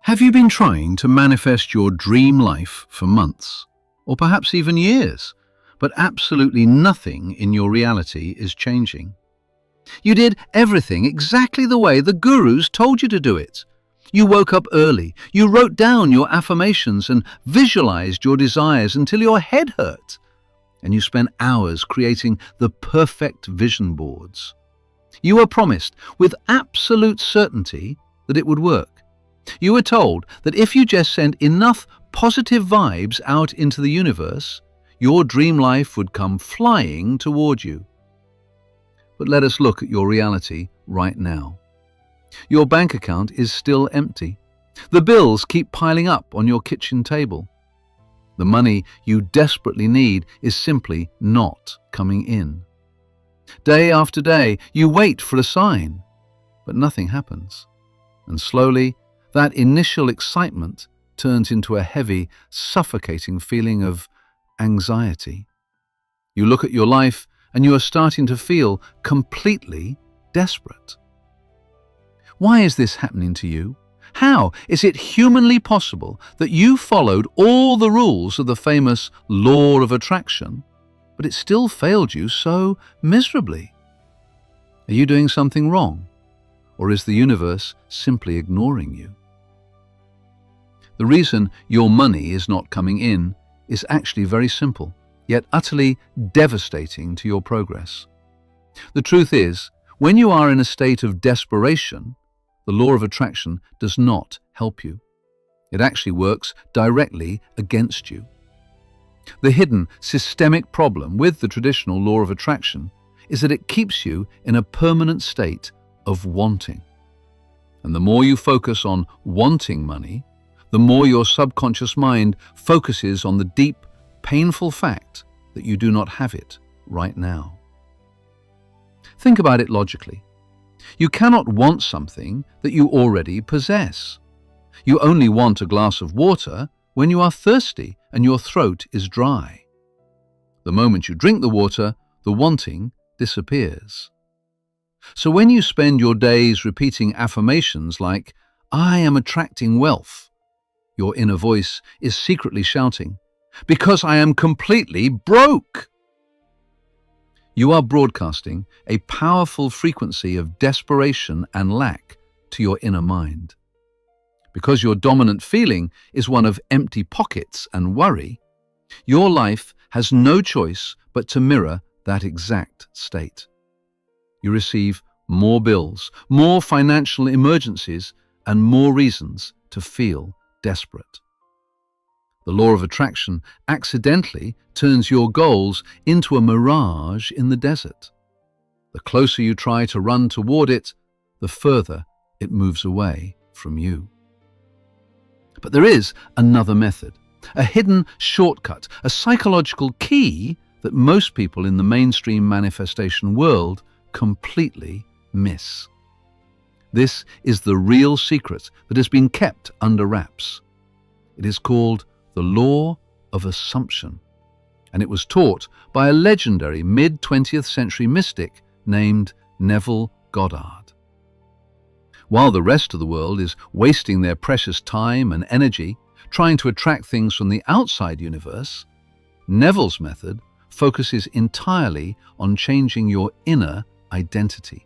Have you been trying to manifest your dream life for months, or perhaps even years, but absolutely nothing in your reality is changing? You did everything exactly the way the gurus told you to do it. You woke up early, you wrote down your affirmations and visualized your desires until your head hurt, and you spent hours creating the perfect vision boards. You were promised with absolute certainty that it would work. You were told that if you just sent enough positive vibes out into the universe, your dream life would come flying toward you. But let us look at your reality right now. Your bank account is still empty. The bills keep piling up on your kitchen table. The money you desperately need is simply not coming in. Day after day, you wait for a sign, but nothing happens. And slowly, that initial excitement turns into a heavy, suffocating feeling of anxiety. You look at your life and you are starting to feel completely desperate. Why is this happening to you? How is it humanly possible that you followed all the rules of the famous law of attraction, but it still failed you so miserably? Are you doing something wrong? Or is the universe simply ignoring you? The reason your money is not coming in is actually very simple, yet utterly devastating to your progress. The truth is, when you are in a state of desperation, the law of attraction does not help you. It actually works directly against you. The hidden systemic problem with the traditional law of attraction is that it keeps you in a permanent state of wanting. And the more you focus on wanting money, the more your subconscious mind focuses on the deep, painful fact that you do not have it right now. Think about it logically. You cannot want something that you already possess. You only want a glass of water when you are thirsty and your throat is dry. The moment you drink the water, the wanting disappears. So when you spend your days repeating affirmations like, "I am attracting wealth," your inner voice is secretly shouting, "Because I am completely broke." You are broadcasting a powerful frequency of desperation and lack to your inner mind. Because your dominant feeling is one of empty pockets and worry, your life has no choice but to mirror that exact state. You receive more bills, more financial emergencies, and more reasons to feel desperate. The law of attraction accidentally turns your goals into a mirage in the desert. The closer you try to run toward it, the further it moves away from you. But there is another method, a hidden shortcut, a psychological key that most people in the mainstream manifestation world completely miss. This is the real secret that has been kept under wraps. It is called the law of assumption, and it was taught by a legendary mid-20th century mystic named Neville Goddard. While the rest of the world is wasting their precious time and energy trying to attract things from the outside universe, Neville's method focuses entirely on changing your inner identity.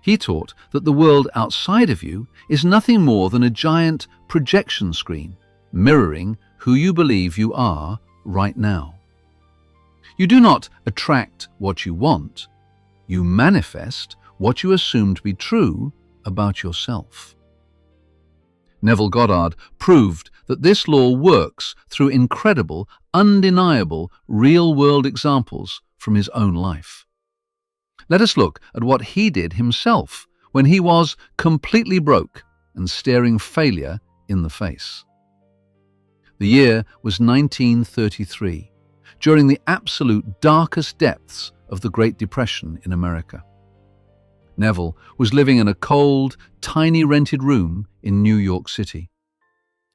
He taught that the world outside of you is nothing more than a giant projection screen, mirroring who you believe you are right now. You do not attract what you want, you manifest what you assume to be true about yourself. Neville Goddard proved that this law works through incredible, undeniable, real-world examples from his own life. Let us look at what he did himself when he was completely broke and staring failure in the face. The year was 1933, during the absolute darkest depths of the Great Depression in America. Neville was living in a cold, tiny rented room in New York City.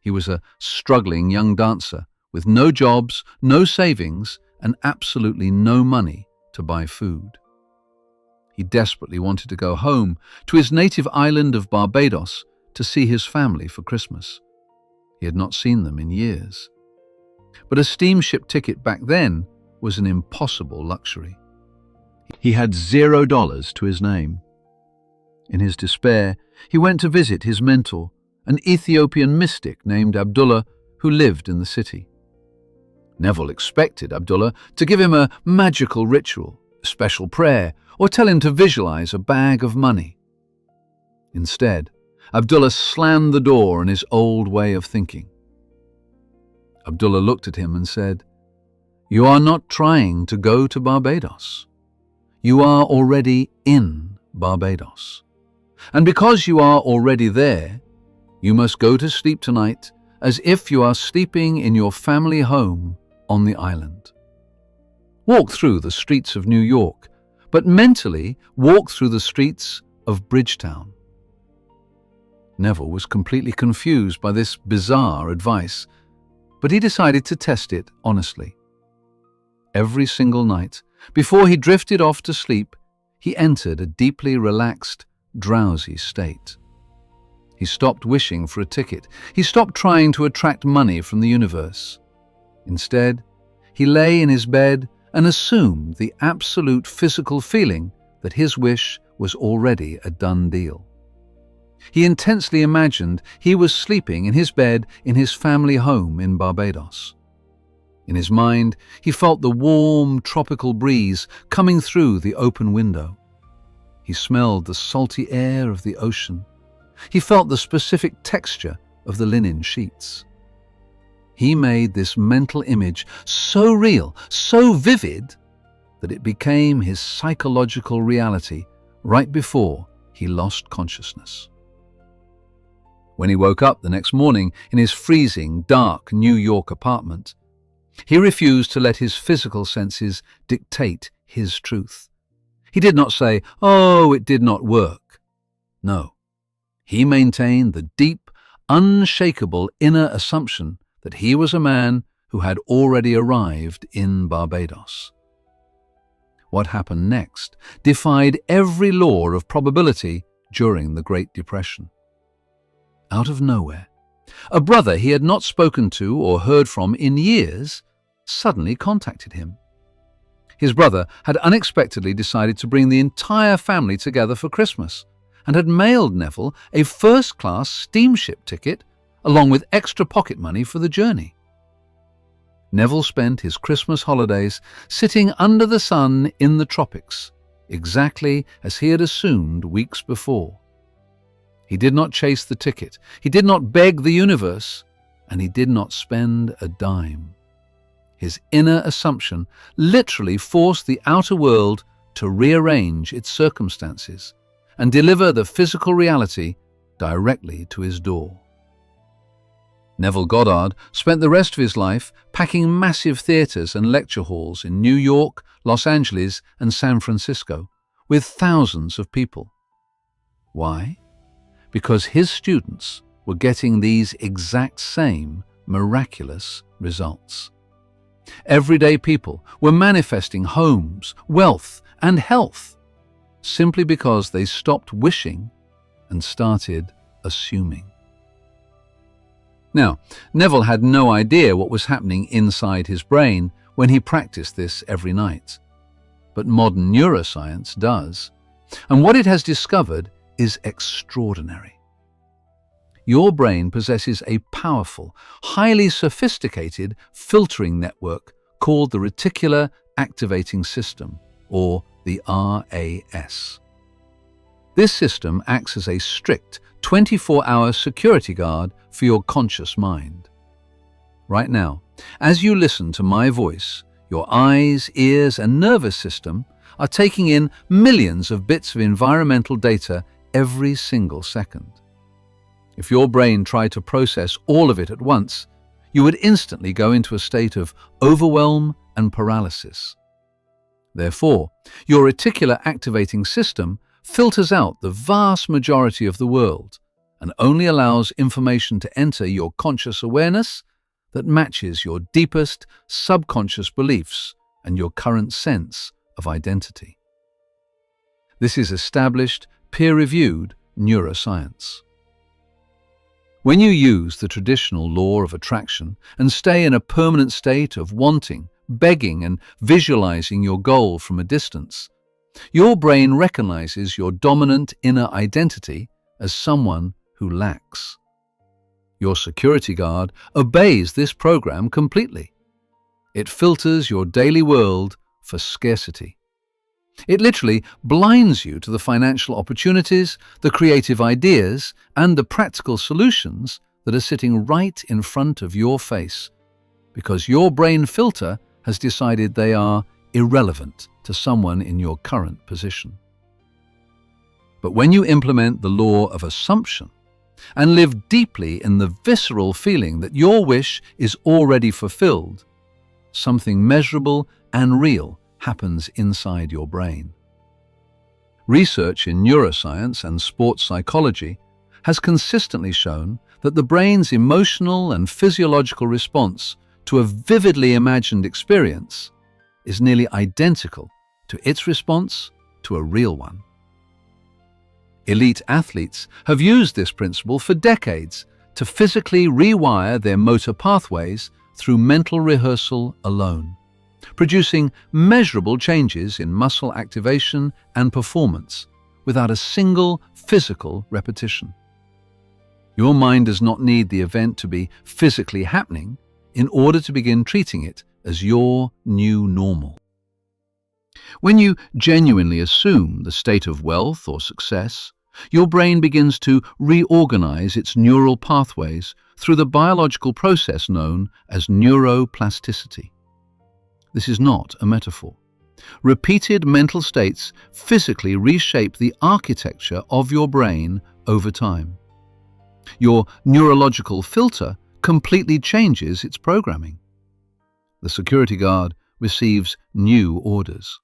He was a struggling young dancer with no jobs, no savings, and absolutely no money to buy food. He desperately wanted to go home to his native island of Barbados to see his family for Christmas. He had not seen them in years. But a steamship ticket back then was an impossible luxury. He had $0 to his name. In his despair, he went to visit his mentor, an Ethiopian mystic named Abdullah, who lived in the city. Neville expected Abdullah to give him a magical ritual, a special prayer, or tell him to visualize a bag of money. Instead, Abdullah slammed the door in his old way of thinking. Abdullah looked at him and said, "You are not trying to go to Barbados. You are already in Barbados. And because you are already there, you must go to sleep tonight as if you are sleeping in your family home on the island. Walk through the streets of New York, but mentally walk through the streets of Bridgetown." Neville was completely confused by this bizarre advice, but he decided to test it honestly. Every single night, before he drifted off to sleep, he entered a deeply relaxed, drowsy state. He stopped wishing for a ticket. He stopped trying to attract money from the universe. Instead, he lay in his bed and assumed the absolute physical feeling that his wish was already a done deal. He intensely imagined he was sleeping in his bed in his family home in Barbados. In his mind, he felt the warm, tropical breeze coming through the open window. He smelled the salty air of the ocean. He felt the specific texture of the linen sheets. He made this mental image so real, so vivid, that it became his psychological reality right before he lost consciousness. When he woke up the next morning in his freezing, dark New York apartment, he refused to let his physical senses dictate his truth. He did not say, "Oh, it did not work." No, he maintained the deep, unshakable inner assumption that he was a man who had already arrived in Barbados. What happened next defied every law of probability during the Great Depression. Out of nowhere, a brother he had not spoken to or heard from in years suddenly contacted him. His brother had unexpectedly decided to bring the entire family together for Christmas and had mailed Neville a first-class steamship ticket along with extra pocket money for the journey. Neville spent his Christmas holidays sitting under the sun in the tropics, exactly as he had assumed weeks before. He did not chase the ticket, he did not beg the universe, and he did not spend a dime. His inner assumption literally forced the outer world to rearrange its circumstances and deliver the physical reality directly to his door. Neville Goddard spent the rest of his life packing massive theaters and lecture halls in New York, Los Angeles, and San Francisco, with thousands of people. Why? Because his students were getting these exact same miraculous results. Everyday people were manifesting homes, wealth, and health simply because they stopped wishing and started assuming. Now, Neville had no idea what was happening inside his brain when he practiced this every night. But modern neuroscience does. And what it has discovered is extraordinary. Your brain possesses a powerful, highly sophisticated filtering network called the reticular activating system, or the RAS. This system acts as a strict 24-hour security guard for your conscious mind. Right now, as you listen to my voice, your eyes, ears, and nervous system are taking in millions of bits of environmental data every single second. If your brain tried to process all of it at once, you would instantly go into a state of overwhelm and paralysis. Therefore, your reticular activating system filters out the vast majority of the world and only allows information to enter your conscious awareness that matches your deepest subconscious beliefs and your current sense of identity. This is established, peer-reviewed neuroscience. When you use the traditional law of attraction and stay in a permanent state of wanting, begging, and visualizing your goal from a distance, your brain recognizes your dominant inner identity as someone who lacks. Your security guard obeys this program completely. It filters your daily world for scarcity. It literally blinds you to the financial opportunities, the creative ideas, and the practical solutions that are sitting right in front of your face, because your brain filter has decided they are irrelevant to someone in your current position. But when you implement the law of assumption and live deeply in the visceral feeling that your wish is already fulfilled, something measurable and real happens inside your brain. Research in neuroscience and sports psychology has consistently shown that the brain's emotional and physiological response to a vividly imagined experience is nearly identical to its response to a real one. Elite athletes have used this principle for decades to physically rewire their motor pathways through mental rehearsal alone, producing measurable changes in muscle activation and performance without a single physical repetition. Your mind does not need the event to be physically happening in order to begin treating it as your new normal. When you genuinely assume the state of wealth or success, your brain begins to reorganize its neural pathways through the biological process known as neuroplasticity. This is not a metaphor. Repeated mental states physically reshape the architecture of your brain over time. Your neurological filter completely changes its programming. The security guard receives new orders.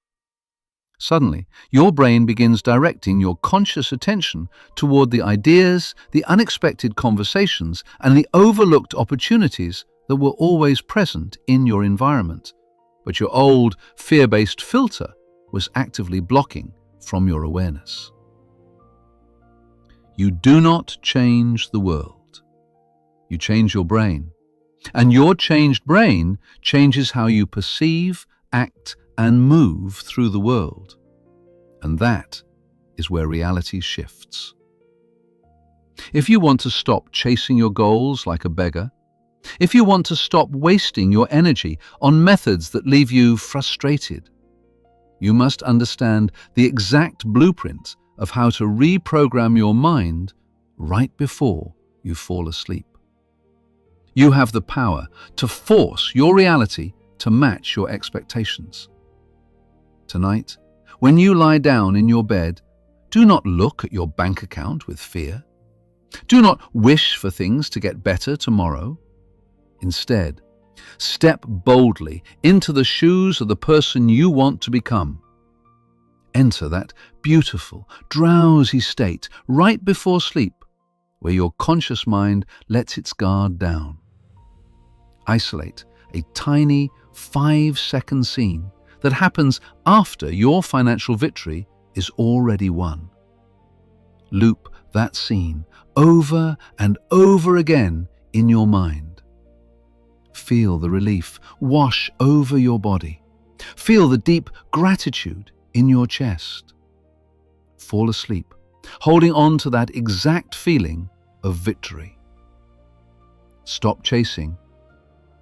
Suddenly, your brain begins directing your conscious attention toward the ideas, the unexpected conversations, and the overlooked opportunities that were always present in your environment, but your old fear-based filter was actively blocking from your awareness. You do not change the world. You change your brain. And your changed brain changes how you perceive, act, and move through the world. And that is where reality shifts. If you want to stop chasing your goals like a beggar, if you want to stop wasting your energy on methods that leave you frustrated, you must understand the exact blueprint of how to reprogram your mind right before you fall asleep. You have the power to force your reality to match your expectations. Tonight, when you lie down in your bed, do not look at your bank account with fear. Do not wish for things to get better tomorrow. Instead, step boldly into the shoes of the person you want to become. Enter that beautiful, drowsy state right before sleep, where your conscious mind lets its guard down. Isolate a tiny 5-second scene that happens after your financial victory is already won. Loop that scene over and over again in your mind. Feel the relief wash over your body. Feel the deep gratitude in your chest. Fall asleep, holding on to that exact feeling of victory. Stop chasing.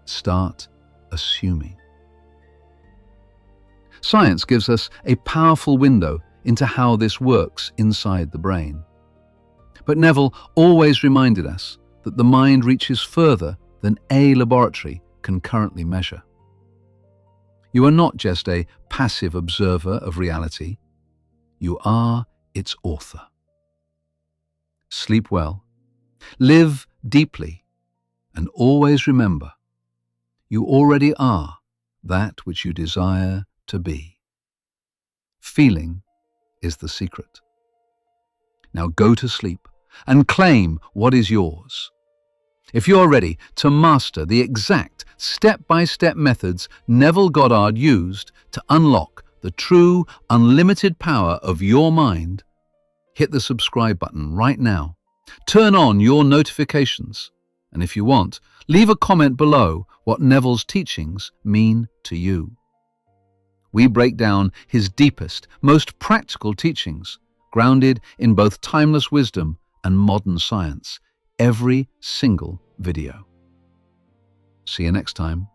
Start assuming. Science gives us a powerful window into how this works inside the brain. But Neville always reminded us that the mind reaches further than a laboratory can currently measure. You are not just a passive observer of reality, you are its author. Sleep well, live deeply, and always remember, you already are that which you desire to be. Feeling is the secret. Now go to sleep and claim what is yours. If you are ready to master the exact step-by-step methods Neville Goddard used to unlock the true, unlimited power of your mind, hit the subscribe button right now Turn on your notifications. And if you want, leave a comment below what Neville's teachings mean to you. We break down his deepest, most practical teachings, grounded in both timeless wisdom and modern science, every single video. See you next time.